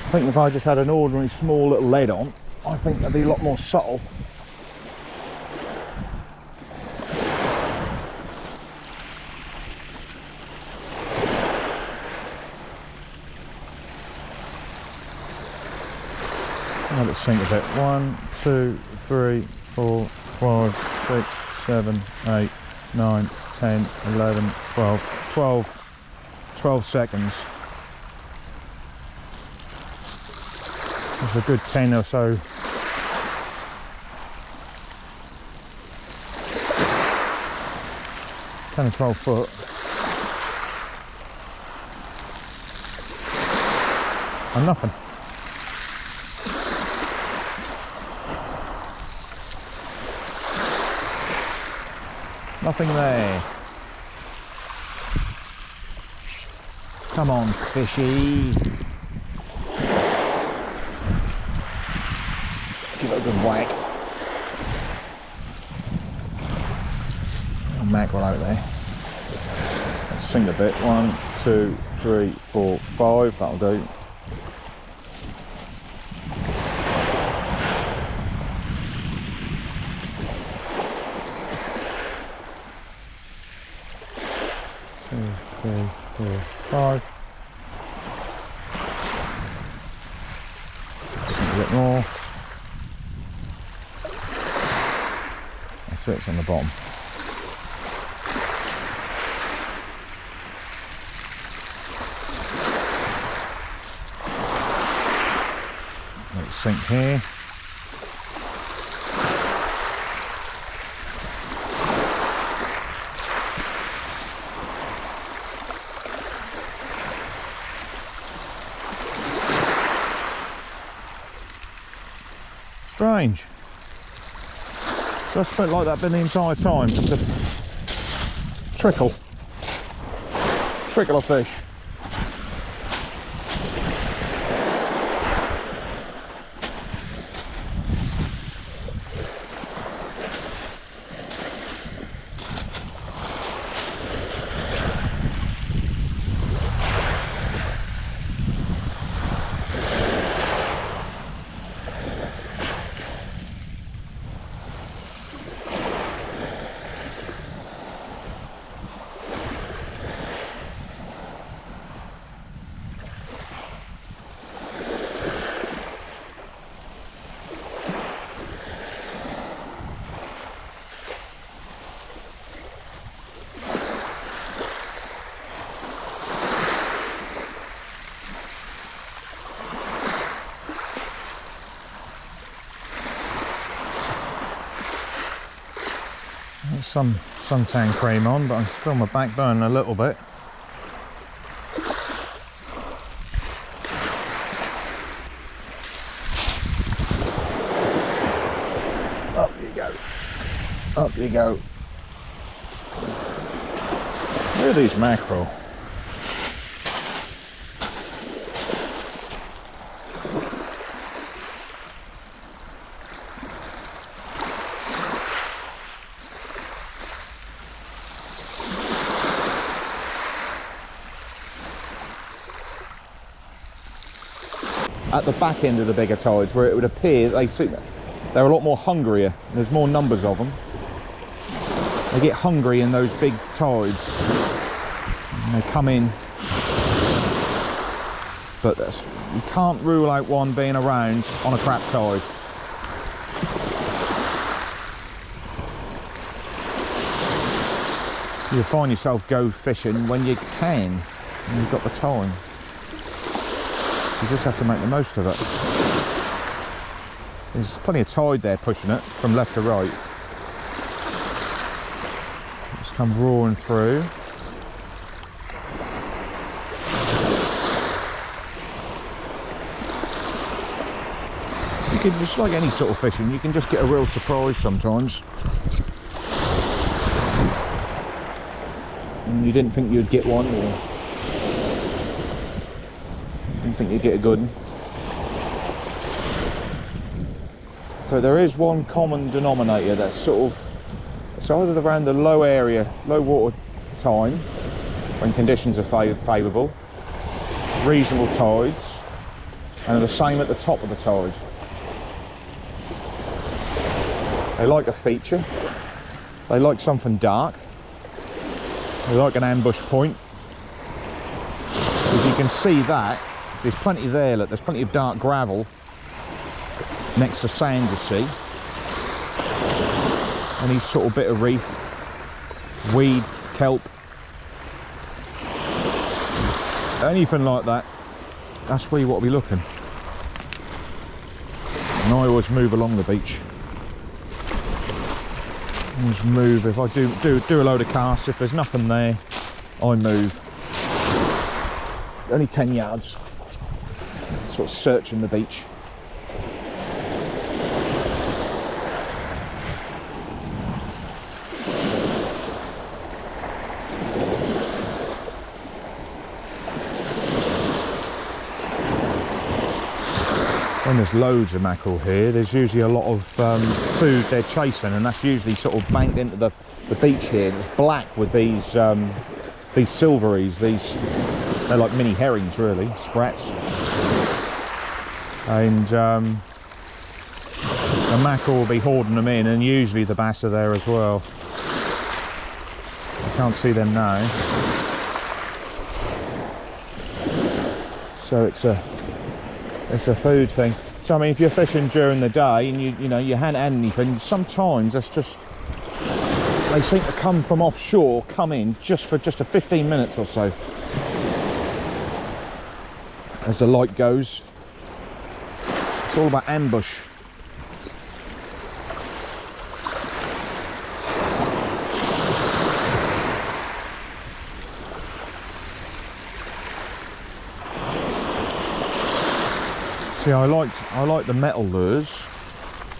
I think if I just had an ordinary small little lead on, I think they'd be a lot more subtle. Let it sink a bit. 1, 2, 3, 4, 5, 6, 7, 8, 9, 10, 11, 12 seconds. That's a good 10 or so. Ten or 12 foot. And nothing. Nothing there. Come on, fishy. Give it a good whack. A mackerel out there. Let's sink a bit. 1, 2, 3, 4, 5. That'll do. Three, 4, 5. A bit more. That's it, it's on the bottom. sink here. Strange. Just felt like that been the entire time. Just a trickle of fish. Some suntan cream on, but I'm still my back burning a little bit. Up you go. Up you go. Look at these mackerel. At the back end of the bigger tides, where it would appear they're a lot more hungrier. There's more numbers of them. They get hungry in those big tides and they come in, but you can't rule out one being around on a crap tide. You'll find yourself go fishing when you can, and you've got the time. You just have to make the most of it. There's plenty of tide there pushing it from left to right. Just come roaring through. You can, just like any sort of fishing, you can just get a real surprise sometimes. And you didn't think you'd get one, or didn't think you'd get a good one. But there is one common denominator that's sort of, it's either around the low water time, when conditions are favourable, reasonable tides, and the same at the top of the tide. They like a feature, they like something dark, they like an ambush point. If you can see that, there's plenty there, look, there's plenty of dark gravel next to sand, you see. Any sort of bit of reef, weed, kelp, anything like that, that's where you want to be looking. And I always move along the beach. I always move, if I do a load of casts, if there's nothing there, I move. Only 10 yards. Sort of searching the beach. When there's loads of mackerel here, there's usually a lot of food they're chasing, and that's usually sort of banked into the beach here. It's black with these silveries. They're like mini herrings, really, sprats. And the mackerel will be hoarding them in, and usually the bass are there as well. I can't see them now. So it's a food thing. So I mean, if you're fishing during the day and you know you hadn't had anything, sometimes that's just, they seem to come from offshore, come in just for a 15 minutes or so. As the light goes, It's all about ambush. See, I like the metal lures.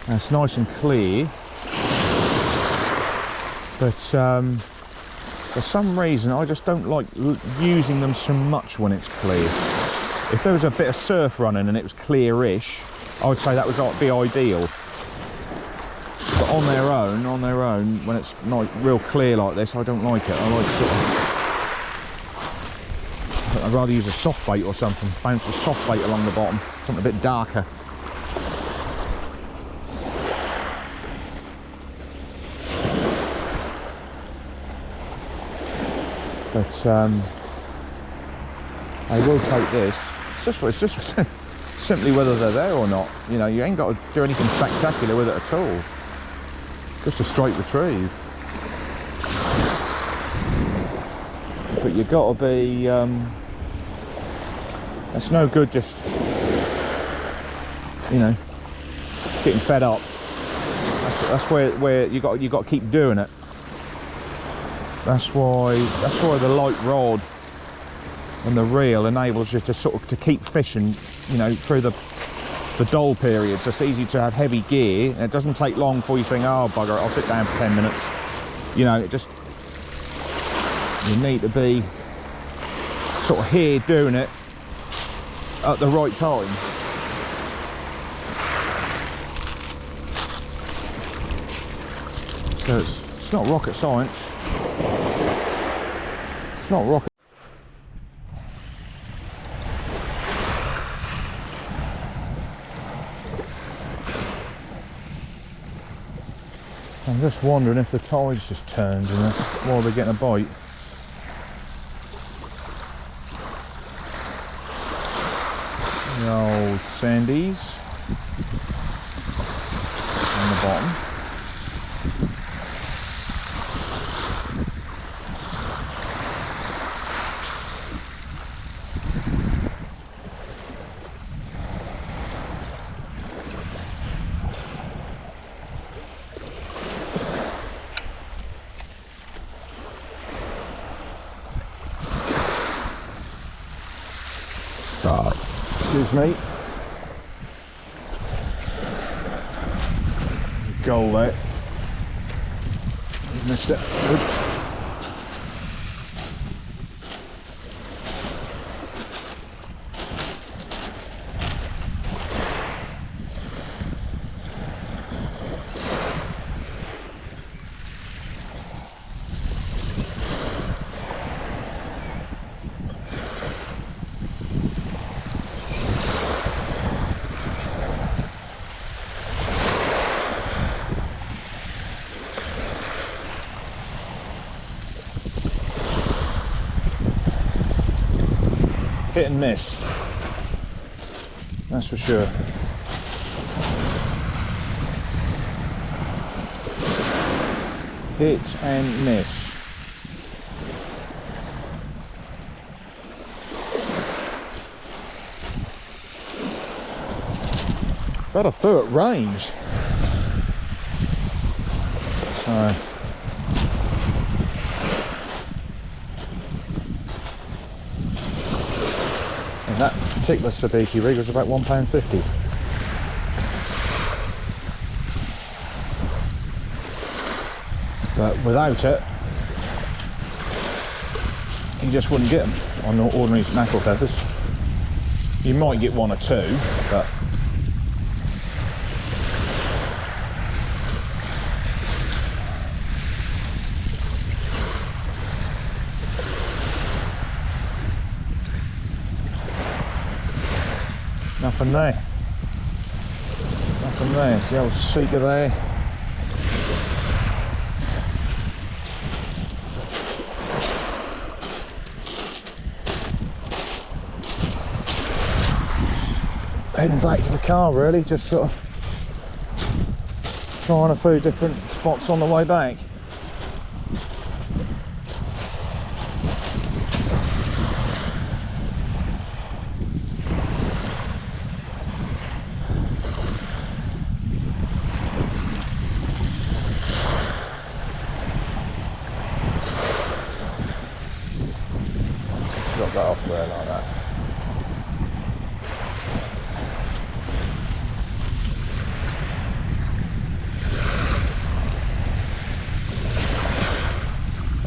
It's nice and clear, but for some reason I just don't like using them so much when it's clear. If there was a bit of surf running and it was clearish, I would say that would be ideal. But on their own, when it's like real clear like this, I don't like it. I like sort of, I'd rather use a soft bait or something. Bounce a soft bait along the bottom, something a bit darker. But I will take this. It's just simply whether they're there or not. You know, you ain't got to do anything spectacular with it at all. Just a straight retrieve. But you got to be. It's no good just, you know, getting fed up. That's where you got to keep doing it. That's why the light rod and the reel enables you to sort of to keep fishing, you know, through the dull periods. It's easy to have heavy gear, and it doesn't take long before you think, oh bugger it, I'll sit down for 10 minutes. You know, you need to be sort of here doing it at the right time. So it's not rocket science. It's not rocket. I'm just wondering if the tide's just turned and that's why they're getting a bite. The old sandies on the bottom. Excuse me. Goal there. Missed it. Oops. Hit and miss, that's for sure. Hit and miss. About a foot range. So. And that particular sabiki rig was about £1.50. But without it, you just wouldn't get them on ordinary mackerel feathers. You might get one or two, but nothing there. Nothing there. It's the old seeker there. Heading back to the car really, just sort of trying a few different spots on the way back. that off there like that.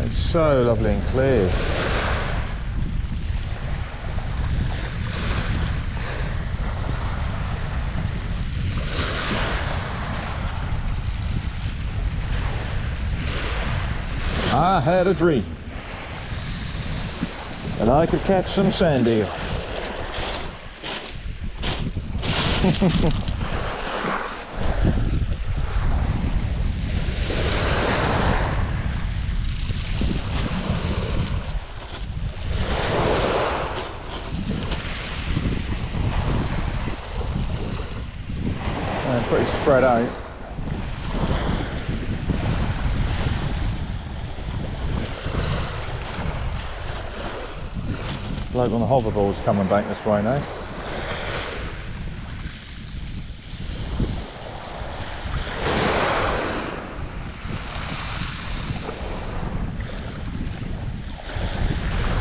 It's so lovely and clear. I had a dream that I could catch some sand eel. Pretty spread out. Bloke on the hoverboard's coming back this way now.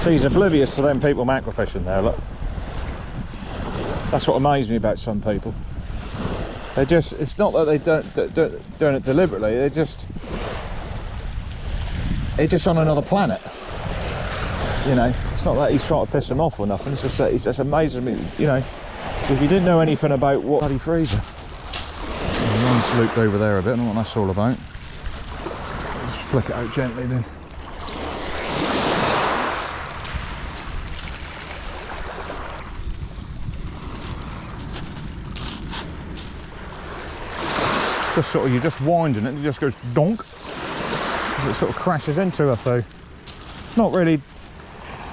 So he's oblivious to them people macrofishing there, look. That's what amazes me about some people. They just, it's not that they don't doing it deliberately, they're just on another planet. You know, it's not that he's trying to piss them off or nothing, it's just that he just amazes me, you know. So if you didn't know anything about what bloody freezer. The line's looped over there a bit, I don't know what that's all about. Just flick it out gently then. Just sort of, you're just winding it and it just goes donk. It sort of crashes into a thing. Not really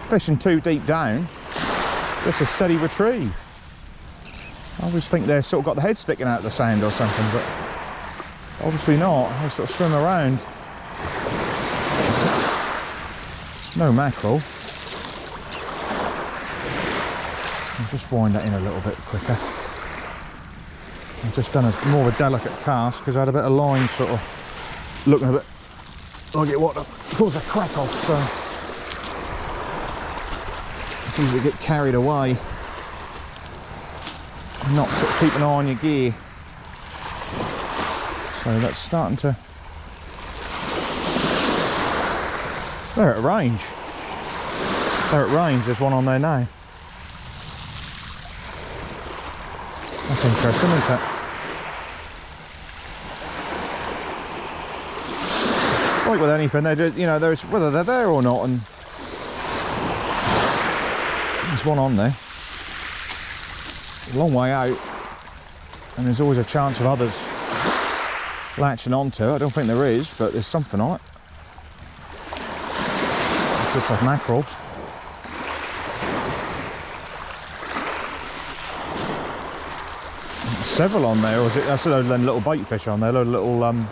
fishing too deep down, just a steady retrieve. I always think they're sort of got the head sticking out of the sand or something, but obviously not. They sort of swim around. No mackerel. I'll just wind that in a little bit quicker. I've just done a more of a delicate cast because I had a bit of line sort of looking a bit like it what caused a crack off, so it's easy to get carried away and not sort of keep an eye on your gear. So that's starting to, they're at range. They're at range, there's one on there now. That's interesting, isn't it? Like with anything, they just, you know, there's whether they're there or not, and there's one on there, a long way out, and there's always a chance of others latching onto it. I don't think there is, but there's something on it. It looks like mackerel. Several on there, or is it? That's a load of them little bait fish on there, a load of little little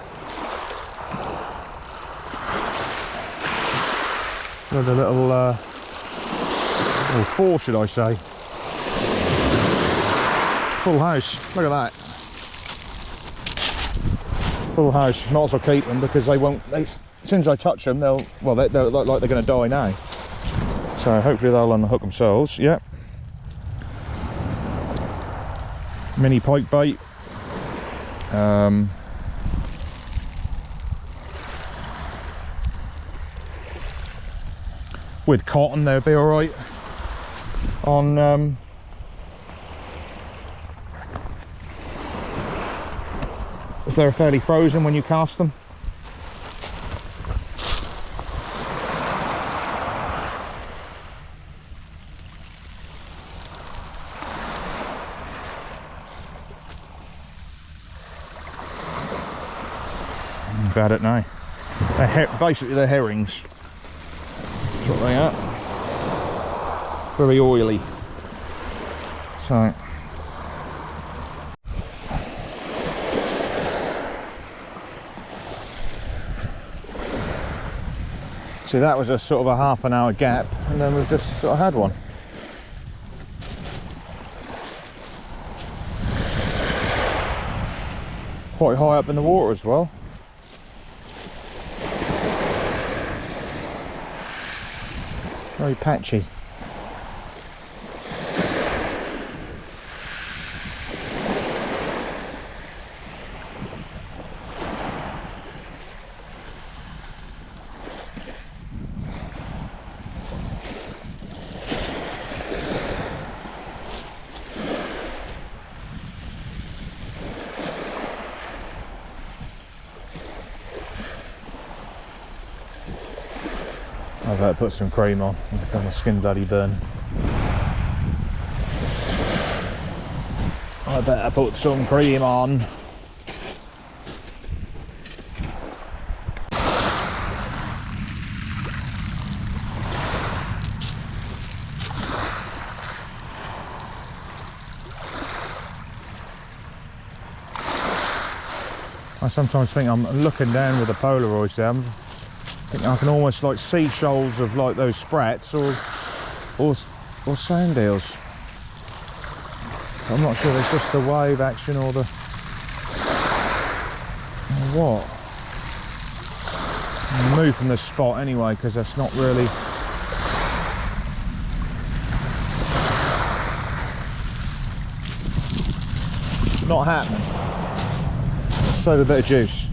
four, should I say? Full house. Look at that. Full house. Might as well keep them because they won't. As soon as I touch them, they'll look like they're going to die now. So hopefully they'll unhook themselves. Yep. Mini pike bait. With cotton they'll be alright on if they're fairly frozen when you cast them. About it now. Basically they're herrings. That's what they are. Very oily. So see, that was a sort of a half an hour gap, and then we've just sort of had one. Quite high up in the water as well. Very patchy. I better put some cream on. I feel my skin bloody burn. I better put some cream on. I sometimes think I'm looking down with the Polaroids there. I'm thinking I can almost like see shoals of like those sprats or sand eels. I'm not sure if it's just the wave action or the what. I'll move from this spot anyway because that's not really. Not happening. Save a bit of juice.